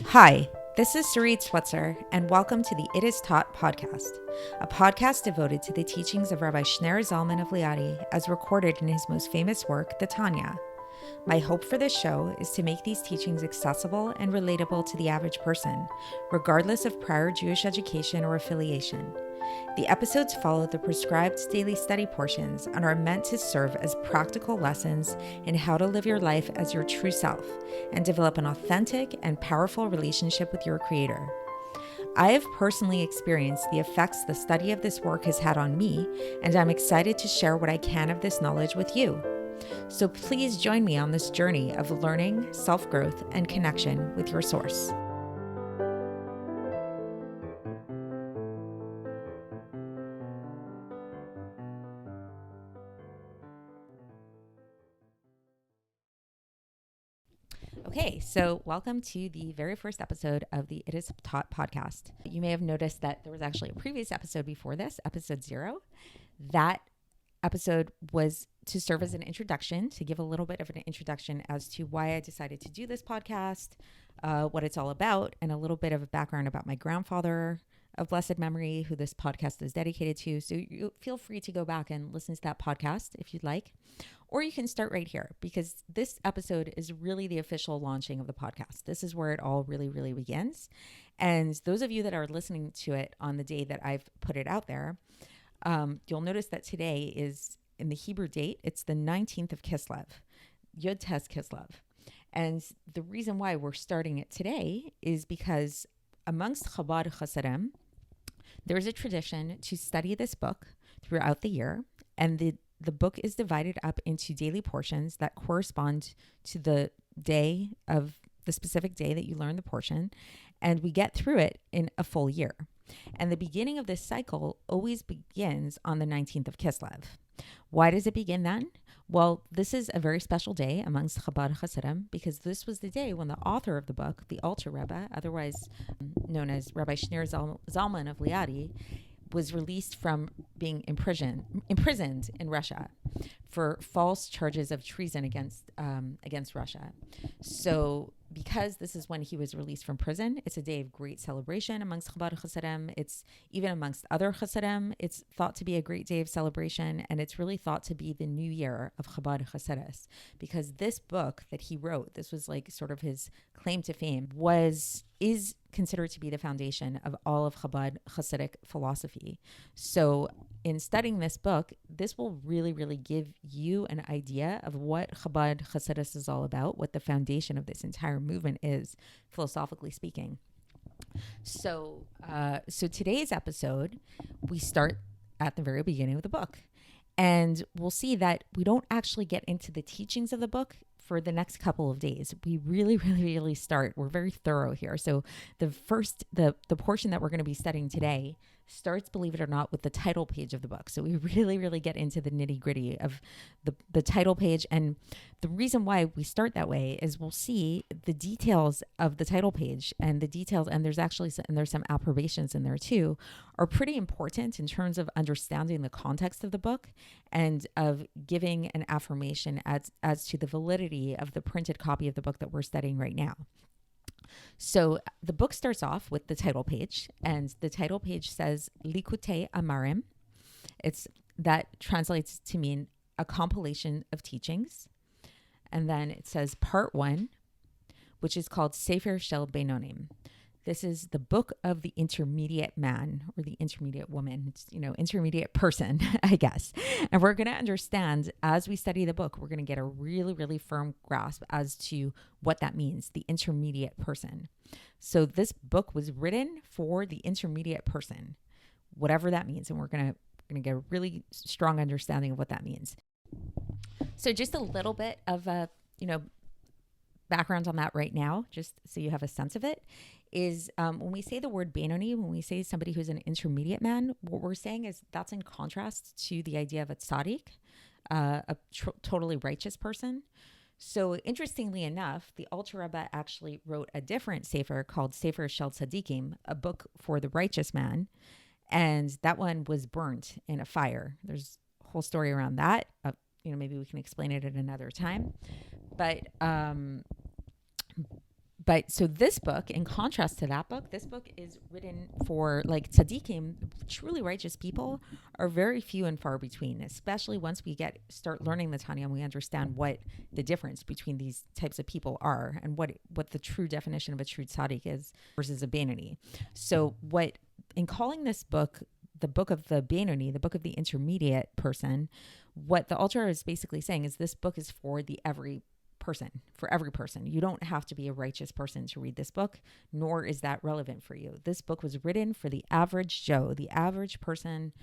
Hi, this is Sarit Switzer, and welcome to the It Is Taught podcast, a podcast devoted to the teachings of Rabbi Shneur Zalman of Liadi as recorded in his most famous work, the Tanya. My hope for this show is to make these teachings accessible and relatable to the average person, regardless of prior Jewish education or affiliation. The episodes follow the prescribed daily study portions and are meant to serve as practical lessons in how to live your life as your true self and develop an authentic and powerful relationship with your Creator. I have personally experienced the effects the study of this work has had on me, and I'm excited to share what I can of this knowledge with you. So please join me on this journey of learning, self-growth, and connection with your source. Okay, so welcome to the very first episode of the It Is Taught podcast. You may have noticed that there was actually a previous episode before this, episode 0. That episode was to serve as an introduction, to give a little bit of an introduction as to why I decided to do this podcast, what it's all about, and a little bit of a background about my grandfather of blessed memory, who this podcast is dedicated to. So you feel free to go back and listen to that podcast if you'd like. Or you can start right here, because this episode is really the official launching of the podcast. This is where it all really, really begins. And those of you that are listening to it on the day that I've put it out there, you'll notice that today is, in the Hebrew date, it's the 19th of Kislev, Yud Tes Kislev. And the reason why we're starting it today is because amongst Chabad Chassidim, there's a tradition to study this book throughout the year, and the book is divided up into daily portions that correspond to the day of the specific day that you learn the portion, and we get through it in a full year. And the beginning of this cycle always begins on the 19th of Kislev. Why does it begin then? Well, this is a very special day amongst Chabad Chassidim, because this was the day when the author of the book, the Alter Rebbe, otherwise known as Rabbi Shneur Zalman of Liadi, was released from being imprisoned in Russia for false charges of treason against Russia. So because this is when he was released from prison, it's a day of great celebration amongst Chabad Chassidim. It's even amongst other Chassidim, it's thought to be a great day of celebration, and it's really thought to be the new year of Chabad Chassidus, because this book that he wrote, this was like sort of his claim to fame, is considered to be the foundation of all of Chabad Chassidic philosophy. So in studying this book, this will really, really give you an idea of what Chabad Chassidus is all about, what the foundation of this entire movement is, philosophically speaking. So today's episode, we start at the very beginning of the book. And we'll see that we don't actually get into the teachings of the book for the next couple of days. We really, really, really start. We're very thorough here. So the portion that we're going to be studying today starts, believe it or not, with the title page of the book. So we really, really get into the nitty gritty of the title page. And the reason why we start that way is we'll see the details of the title page, and the details, and there's some approbations in there too, are pretty important in terms of understanding the context of the book and of giving an affirmation as to the validity of the printed copy of the book that we're studying right now. So the book starts off with the title page, and the title page says Likutei Amarim. That translates to mean a compilation of teachings. And then it says part 1, which is called Sefer Shel Beinonim. This is the book of the intermediate man, or the intermediate woman. It's, intermediate person, I guess. And we're going to understand, as we study the book, we're going to get a really, really firm grasp as to what that means, the intermediate person. So this book was written for the intermediate person, whatever that means. And we're going to get a really strong understanding of what that means. So just a little bit of background on that right now, just so you have a sense of it, is when we say the word Benoni, when we say somebody who's an intermediate man, what we're saying is that's in contrast to the idea of a tzaddik, a totally righteous person. So interestingly enough, the Alter Rebbe actually wrote a different sefer called Sefer Shel Tzadikim, a book for the righteous man, and that one was burnt in a fire. There's a whole story around that. Maybe we can explain it at another time. But But so this book, in contrast to that book, this book is written for like tzaddikim, truly righteous people are very few and far between, especially once we start learning the Tanya and we understand what the difference between these types of people are and what the true definition of a true tzaddik is versus a Beinoni. So what, in calling this book the book of the Beinoni, the book of the intermediate person, what the Alter is basically saying is this book is for every person. You don't have to be a righteous person to read this book, nor is that relevant for you. This book was written for the average Joe, the average person.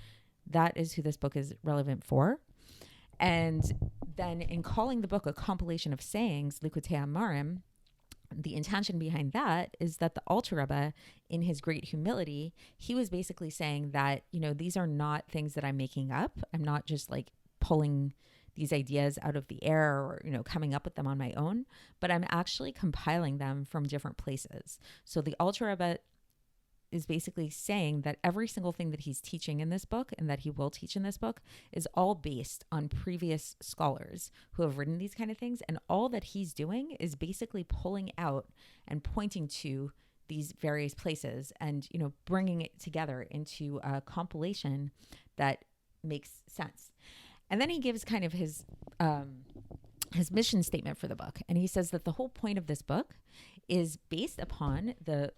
That is who this book is relevant for. And then in calling the book a compilation of sayings, Likutei Amarim, the intention behind that is that the Alter Rebbe, in his great humility, he was basically saying that, these are not things that I'm making up. I'm not just like pulling these ideas out of the air or, coming up with them on my own, but I'm actually compiling them from different places. So the Alter Rebbe is basically saying that every single thing that he's teaching in this book and that he will teach in this book is all based on previous scholars who have written these kind of things. And all that he's doing is basically pulling out and pointing to these various places and, bringing it together into a compilation that makes sense. And then he gives kind of his mission statement for the book. And he says that the whole point of this book is based upon the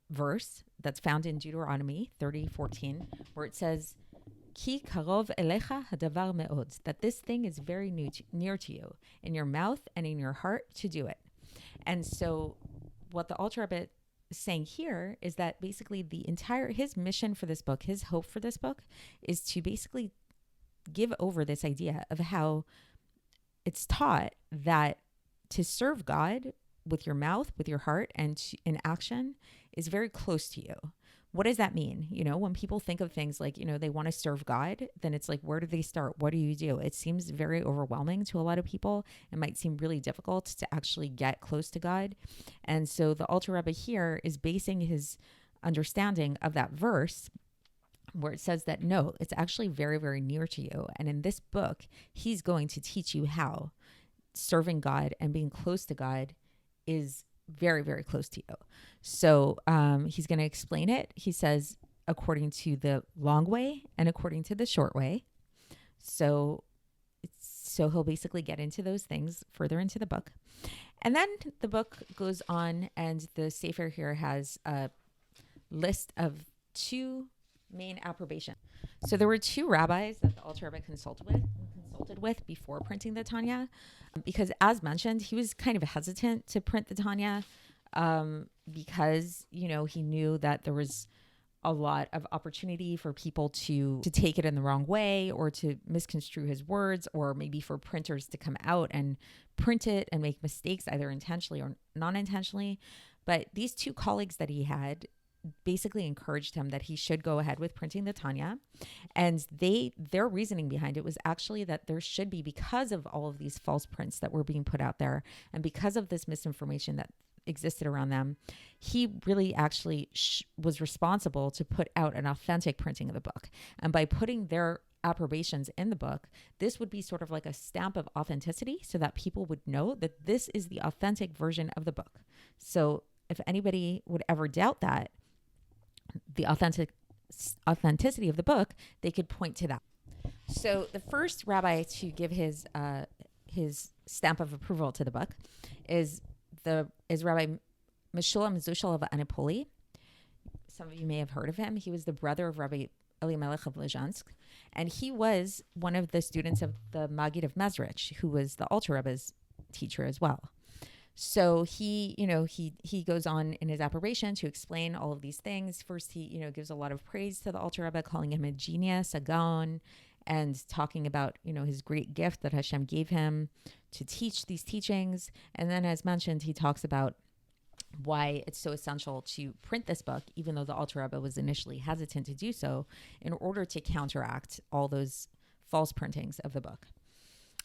verse that's found in Deuteronomy 30:14, where it says, Ki karov elecha hadavar me'od, that this thing is very near to you, in your mouth and in your heart to do it. And so what the Alter Rebbe is saying here is that basically his mission for this book, his hope for this book, is to basically give over this idea of how it's taught that to serve God with your mouth, with your heart, and in action is very close to you. What does that mean? When people think of things like, they want to serve God, then it's like, where do they start? What do you do? It seems very overwhelming to a lot of people. It might seem really difficult to actually get close to God. And so the Alter Rebbe here is basing his understanding of that verse where it says that, no, it's actually very, very near to you. And in this book, he's going to teach you how serving God and being close to God is very, very close to you. So he's going to explain it. He says, according to the long way and according to the short way. So he'll basically get into those things further into the book. And then the book goes on, and the Sefer here has a list of two main approbation. So there were two rabbis that the Alter Rebbe consulted with before printing the Tanya, because as mentioned, he was kind of hesitant to print the Tanya because, he knew that there was a lot of opportunity for people to take it in the wrong way or to misconstrue his words, or maybe for printers to come out and print it and make mistakes either intentionally or non-intentionally. But these two colleagues that he had basically encouraged him that he should go ahead with printing the Tanya. And their reasoning behind it was actually that there should be, because of all of these false prints that were being put out there and because of this misinformation that existed around them, he really actually was responsible to put out an authentic printing of the book. And by putting their approbations in the book, this would be sort of like a stamp of authenticity so that people would know that this is the authentic version of the book. So if anybody would ever doubt that, the authenticity of the book, they could point to that. So the first rabbi to give his stamp of approval to the book is Rabbi Meshulam Zushal of Anipoli. Some of you may have heard of him. He was the brother of Rabbi Elimelech of Lezhansk, and he was one of the students of the Maggid of Mezrich, who was the Alter Rebbe's teacher as well. So he goes on in his approbation to explain all of these things. First, he, gives a lot of praise to the Alter Rebbe, calling him a genius, a gaon, and talking about, his great gift that Hashem gave him to teach these teachings. And then, as mentioned, he talks about why it's so essential to print this book, even though the Alter Rebbe was initially hesitant to do so, in order to counteract all those false printings of the book.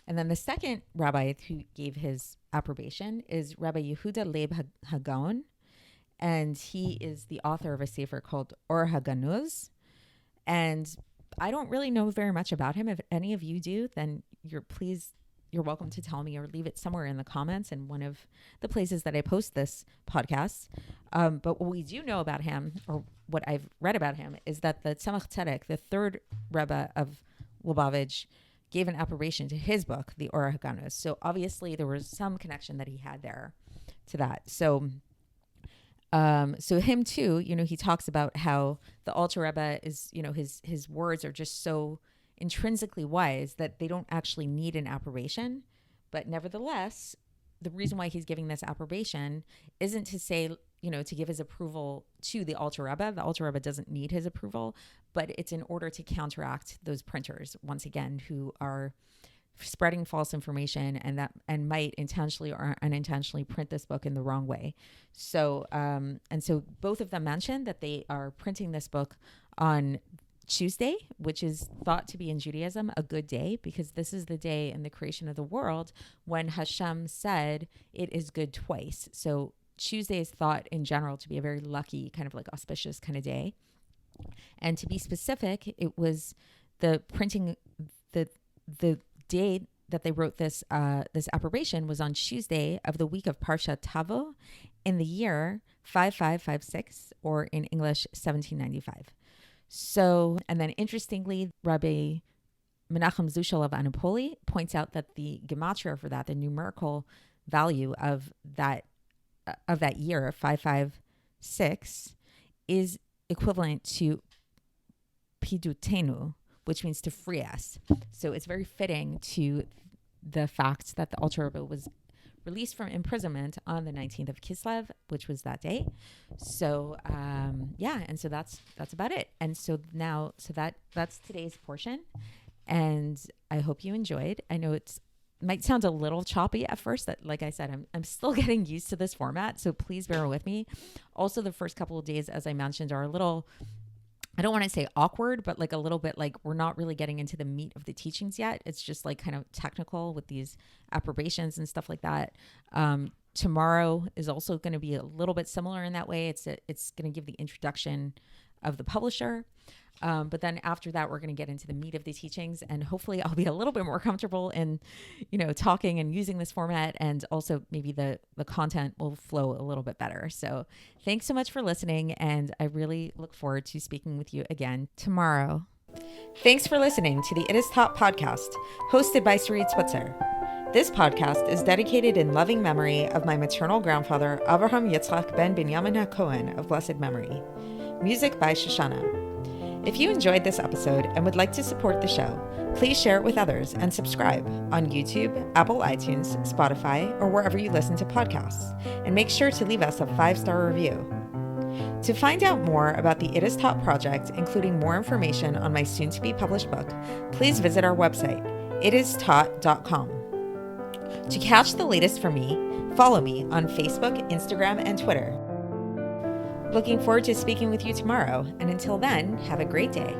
And then the second rabbi who gave his approbation is Rabbi Yehuda Leib HaGaon, and he is the author of a sefer called Or HaGanuz. And I don't really know very much about him. If any of you do, then please you're welcome to tell me or leave it somewhere in the comments in one of the places that I post this podcast. But what we do know about him, or what I've read about him, is that the Tzemach Tzedek, the third Rebbe of Lubavitch, gave an approbation to his book, the Or HaGanuz. So obviously there was some connection that he had there to that. So him too, he talks about how the Alter Rebbe is, his words are just so intrinsically wise that they don't actually need an approbation. But nevertheless, the reason why he's giving this approbation isn't to say, to give his approval to the Alter Rebbe. The Alter Rebbe doesn't need his approval, but it's in order to counteract those printers, once again, who are spreading false information and might intentionally or unintentionally print this book in the wrong way. So both of them mentioned that they are printing this book on Tuesday, which is thought to be in Judaism a good day, because this is the day in the creation of the world when Hashem said it is good twice. So Tuesday is thought in general to be a very lucky, kind of like auspicious kind of day. And to be specific, it was the printing, the day that they wrote this approbation was on Tuesday of the week of Parshat Tavo in the year 5556, or in English 1795. So, and then interestingly, Rabbi Menachem Zushel of Anupoli points out that the gematria for that, the numerical value of that year, 556, is equivalent to Pidutenu, which means to free us. So it's very fitting to the fact that the Alter Rebbe was released from imprisonment on the 19th of Kislev, which was that day. So and so that's about it. And so now, that's today's portion, and I hope you enjoyed. I know it might sound a little choppy at first. That, like I said, I'm still getting used to this format, so please bear with me. Also, the first couple of days, as I mentioned, are a little, I don't want to say awkward, but like a little bit like we're not really getting into the meat of the teachings yet. It's just like kind of technical with these approbations and stuff like that. Tomorrow is also going to be a little bit similar in that way. It's going to give the introduction of the publisher. But then after that, we're going to get into the meat of the teachings, and hopefully I'll be a little bit more comfortable in, talking and using this format, and also maybe the content will flow a little bit better. So thanks so much for listening, and I really look forward to speaking with you again tomorrow. Thanks for listening to the It Is Taught podcast, hosted by Sarit Switzer. This podcast is dedicated in loving memory of my maternal grandfather, Avraham Yitzchak ben Binyamin HaKohen of blessed memory. Music by Shoshana. If you enjoyed this episode and would like to support the show, please share it with others and subscribe on YouTube, Apple iTunes, Spotify, or wherever you listen to podcasts. And make sure to leave us a 5-star review. To find out more about the It Is Taught project, including more information on my soon-to-be published book, please visit our website, itistaught.com. To catch the latest from me, follow me on Facebook, Instagram, and Twitter. Looking forward to speaking with you tomorrow, and until then, have a great day.